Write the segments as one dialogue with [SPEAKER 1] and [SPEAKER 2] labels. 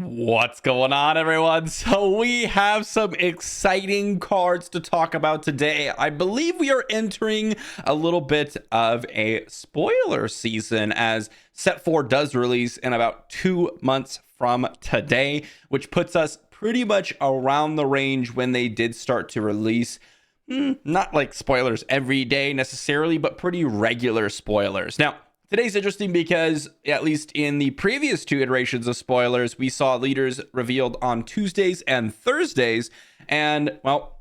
[SPEAKER 1] What's going on, everyone? So we have some exciting cards to talk about today. I believe we are entering a little bit of a spoiler season as set 4 does release in about 2 months from today, which puts us pretty much around the range when they did start to release. Not like spoilers every day necessarily, but pretty regular spoilers. Now, today's interesting because, at least in the previous 2 iterations of spoilers, we saw leaders revealed on Tuesdays and Thursdays. And, well,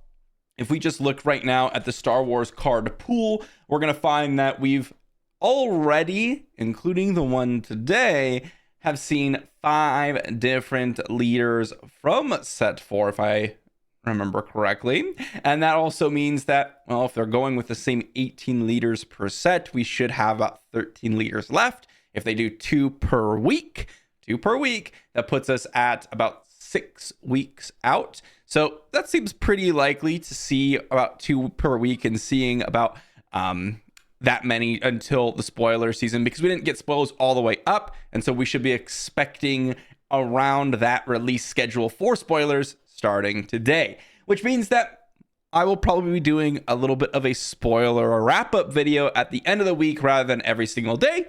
[SPEAKER 1] if we just look right now at the Star Wars card pool, we're going to find that we've already, including the one today, have seen 5 different leaders from set 4, if I remember correctly. And that also means that, well, if they're going with the same 18 leaders per set, we should have about 13 leaders left. If they do 2 per week, that puts us at about 6 weeks out. So that seems pretty likely to see about 2 per week and seeing about that many until the spoiler season, because we didn't get spoilers all the way up. And so we should be expecting around that release schedule for spoilers starting today, which means that I will probably be doing a little bit of a spoiler or wrap-up video at the end of the week rather than every single day,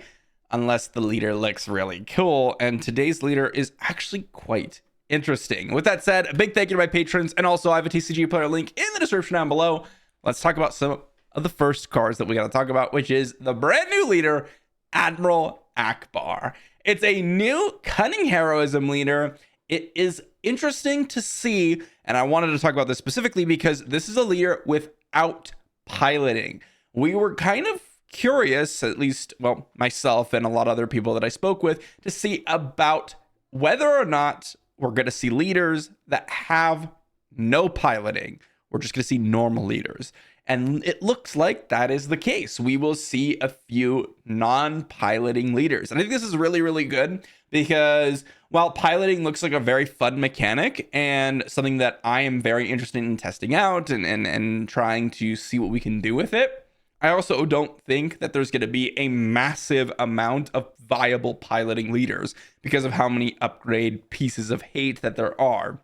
[SPEAKER 1] unless the leader looks really cool. And today's leader is actually quite interesting. With that said, a big thank you to my patrons, and also I have a TCG player link in the description down below. Let's talk about some of the first cards that we got to talk about, which is the brand new leader, Admiral Ackbar. It's a new Cunning Heroism leader. It is interesting to see, and I wanted to talk about this specifically because this is a leader without piloting. We were kind of curious, at least, well, myself and a lot of other people that I spoke with, to see about whether or not we're going to see leaders that have no piloting. We're just going to see normal leaders. And it looks like that is the case. We will see a few non-piloting leaders. And I think this is really, really good because while piloting looks like a very fun mechanic and something that I am very interested in testing out and trying to see what we can do with it, I also don't think that there's going to be a massive amount of viable piloting leaders because of how many upgrade pieces of hate that there are.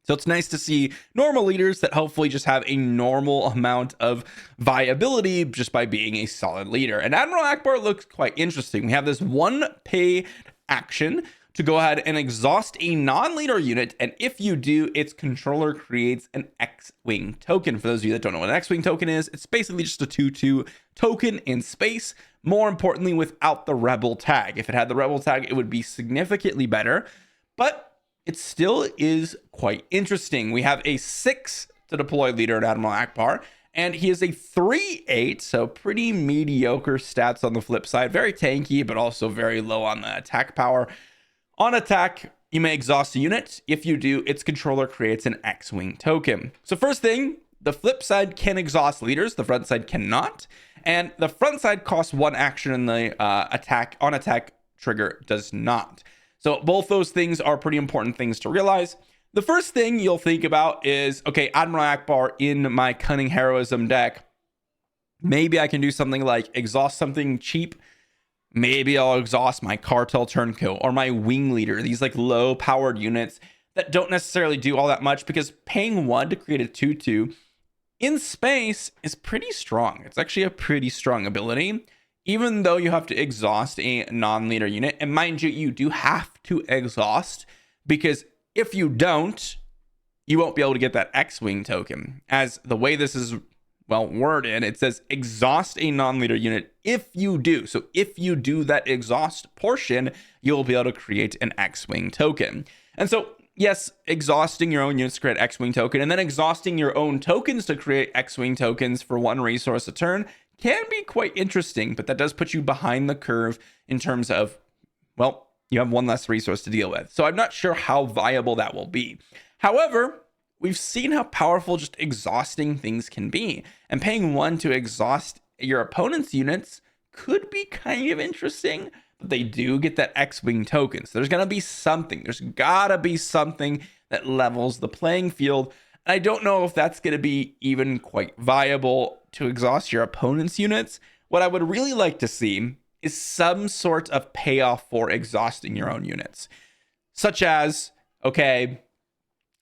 [SPEAKER 1] So it's nice to see normal leaders that hopefully just have a normal amount of viability just by being a solid leader. And Admiral Ackbar looks quite interesting. We have this one pay action to go ahead and exhaust a non-leader unit. And if you do, its controller creates an X-Wing token. For those of you that don't know what an X-Wing token is, it's basically just a 2/2 token in space. More importantly, without the Rebel tag. If it had the Rebel tag, it would be significantly better. But it still is quite interesting. We have a 6 to deploy leader at Admiral Ackbar, and he is a 3/8, so pretty mediocre stats on the flip side. Very tanky, but also very low on the attack power. On attack, you may exhaust a unit. If you do, its controller creates an X-Wing token. So first thing, the flip side can exhaust leaders, the front side cannot. And the front side costs 1 action, and the attack trigger does not. So both those things are pretty important things to realize. The first thing you'll think about is, okay, Admiral Ackbar in my Cunning Heroism deck. Maybe I can do something like exhaust something cheap. Maybe I'll exhaust my Cartel Turncoat or my Wing Leader. These like low powered units that don't necessarily do all that much, because paying 1 to create a 2/2 in space is pretty strong. It's actually a pretty strong ability, even though you have to exhaust a non-leader unit. And mind you, you do have to exhaust, because if you don't, you won't be able to get that X-Wing token. As the way this is, well, worded, it says exhaust a non-leader unit if you do. So if you do that exhaust portion, you'll be able to create an X-Wing token. And so, yes, exhausting your own units to create X-Wing token, and then exhausting your own tokens to create X-Wing tokens for 1 resource a turn can be quite interesting, but that does put you behind the curve in terms of, well, you have 1 less resource to deal with. So I'm not sure how viable that will be. However, we've seen how powerful just exhausting things can be, and paying 1 to exhaust your opponent's units could be kind of interesting, but they do get that X-Wing token. So there's going to be something. There's got to be something that levels the playing field. And I don't know if that's going to be even quite viable to exhaust your opponent's units. What I would really like to see is some sort of payoff for exhausting your own units. such as, okay,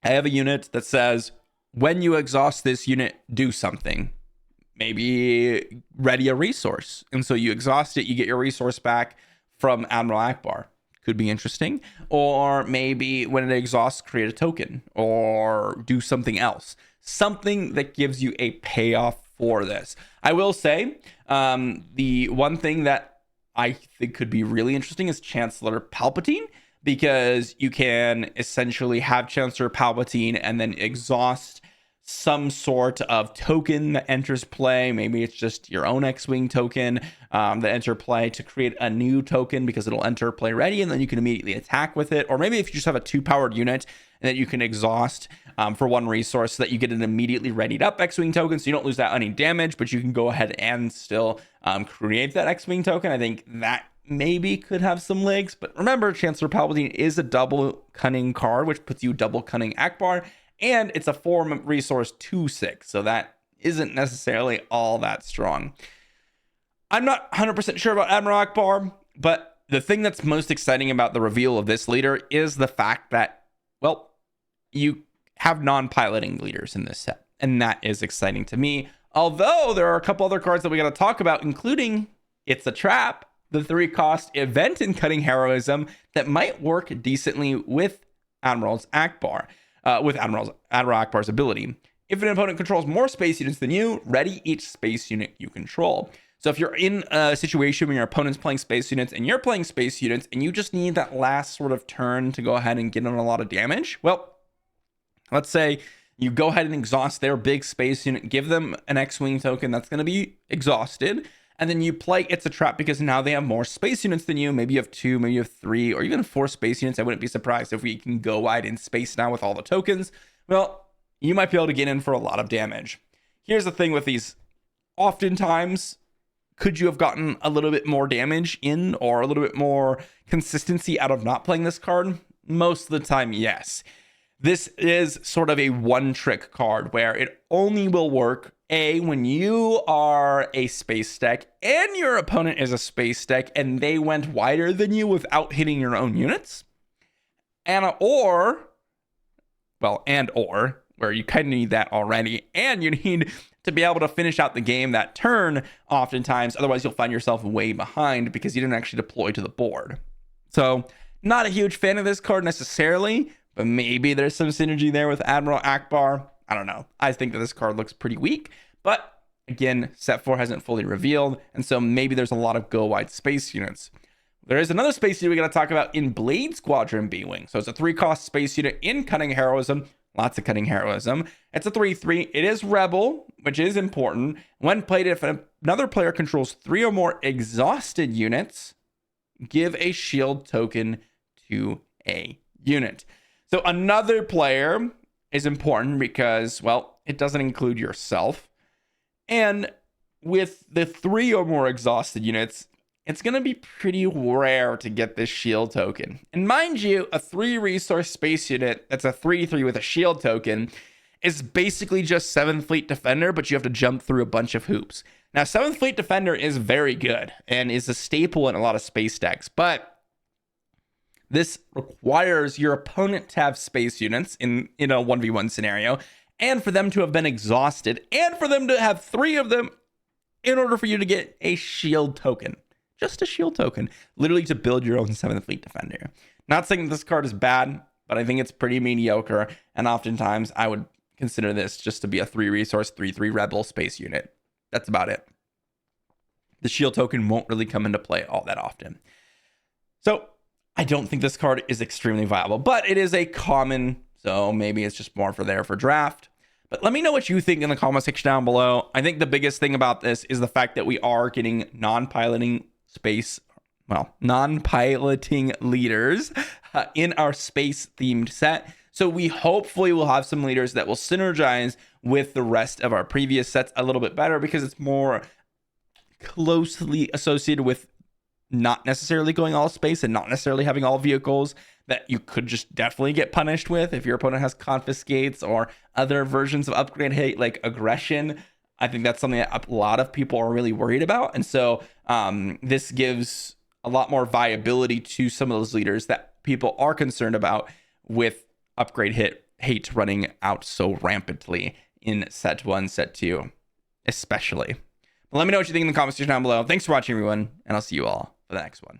[SPEAKER 1] I have a unit that says, when you exhaust this unit, do something. Maybe ready a resource. And so you exhaust it, you get your resource back from Admiral Ackbar. Could be interesting. Or maybe when it exhausts, create a token or do something else. Something that gives you a payoff for this. I will say, the one thing that I think could be really interesting is Chancellor Palpatine, because you can essentially have Chancellor Palpatine and then exhaust some sort of token that enters play. Maybe it's just your own X-Wing token that enter play to create a new token because it'll enter play ready, and then you can immediately attack with it. Or maybe if you just have a 2-powered unit and that you can exhaust for 1 resource so that you get an immediately readied up X-Wing token, so you don't lose that any damage, but you can go ahead and still create that X-Wing token. I think that maybe could have some legs. But remember, Chancellor Palpatine is a double cunning card, which puts you double cunning Ackbar, and it's a 4 resource 2/6, so that isn't necessarily all that strong. I'm not 100% sure about Admiral Ackbar, but the thing that's most exciting about the reveal of this leader is the fact that, well, you have non-piloting leaders in this set, and that is exciting to me. Although there are a couple other cards that we got to talk about, including It's a Trap, the 3-cost event in Cutting Heroism that might work decently with Admiral Ackbar's ability. If an opponent controls more space units than you, ready each space unit you control. So if you're in a situation where your opponent's playing space units and you're playing space units and you just need that last sort of turn to go ahead and get in a lot of damage, well, let's say you go ahead and exhaust their big space unit, give them an X-Wing token that's going to be exhausted, and then you play It's a Trap because now they have more space units than you. Maybe you have 2, maybe you have 3, or even 4 space units. I wouldn't be surprised if we can go wide in space now with all the tokens. Well, you might be able to get in for a lot of damage. Here's the thing with these. Oftentimes, could you have gotten a little bit more damage in or a little bit more consistency out of not playing this card? Most of the time, yes. This is sort of a one-trick card where it only will work, A, when you are a space deck and your opponent is a space deck and they went wider than you without hitting your own units. Or, where you kind of need that already, and you need to be able to finish out the game that turn oftentimes. Otherwise, you'll find yourself way behind because you didn't actually deploy to the board. So, not a huge fan of this card necessarily, but maybe there's some synergy there with Admiral Ackbar. I don't know. I think that this card looks pretty weak, but again, set 4 hasn't fully revealed, and so maybe there's a lot of go-wide space units. There is another space unit we got to talk about in Blade Squadron B-Wing. So it's a 3-cost space unit in Cutting Heroism. Lots of Cutting Heroism. It's a 3/3. It is Rebel, which is important. When played, if another player controls 3 or more exhausted units, give a shield token to a unit. So another player is important because, well, it doesn't include yourself. And with the 3 or more exhausted units, it's going to be pretty rare to get this shield token. And mind you, a 3-resource space unit that's a 3/3 with a shield token is basically just 7th Fleet Defender, but you have to jump through a bunch of hoops. Now, 7th Fleet Defender is very good and is a staple in a lot of space decks, but this requires your opponent to have space units in a 1v1 scenario, and for them to have been exhausted, and for them to have 3 of them in order for you to get a shield token. Just a shield token, literally to build your own 7th Fleet Defender. Not saying that this card is bad, but I think it's pretty mediocre, and oftentimes I would consider this just to be a 3-resource, 3/3 Rebel space unit. That's about it. The shield token won't really come into play all that often. So I don't think this card is extremely viable, but it is a common, so maybe it's just more for draft. But let me know what you think in the comment section down below. I think the biggest thing about this is the fact that we are getting non-piloting leaders in our space-themed set. So we hopefully will have some leaders that will synergize with the rest of our previous sets a little bit better because it's more closely associated with not necessarily going all space and not necessarily having all vehicles that you could just definitely get punished with if your opponent has confiscates or other versions of upgrade hate like aggression. I think that's something that a lot of people are really worried about. And so this gives a lot more viability to some of those leaders that people are concerned about with upgrade hate running out so rampantly in set 1, set 2, especially. But let me know what you think in the comment section down below. Thanks for watching, everyone, and I'll see you all for the next one.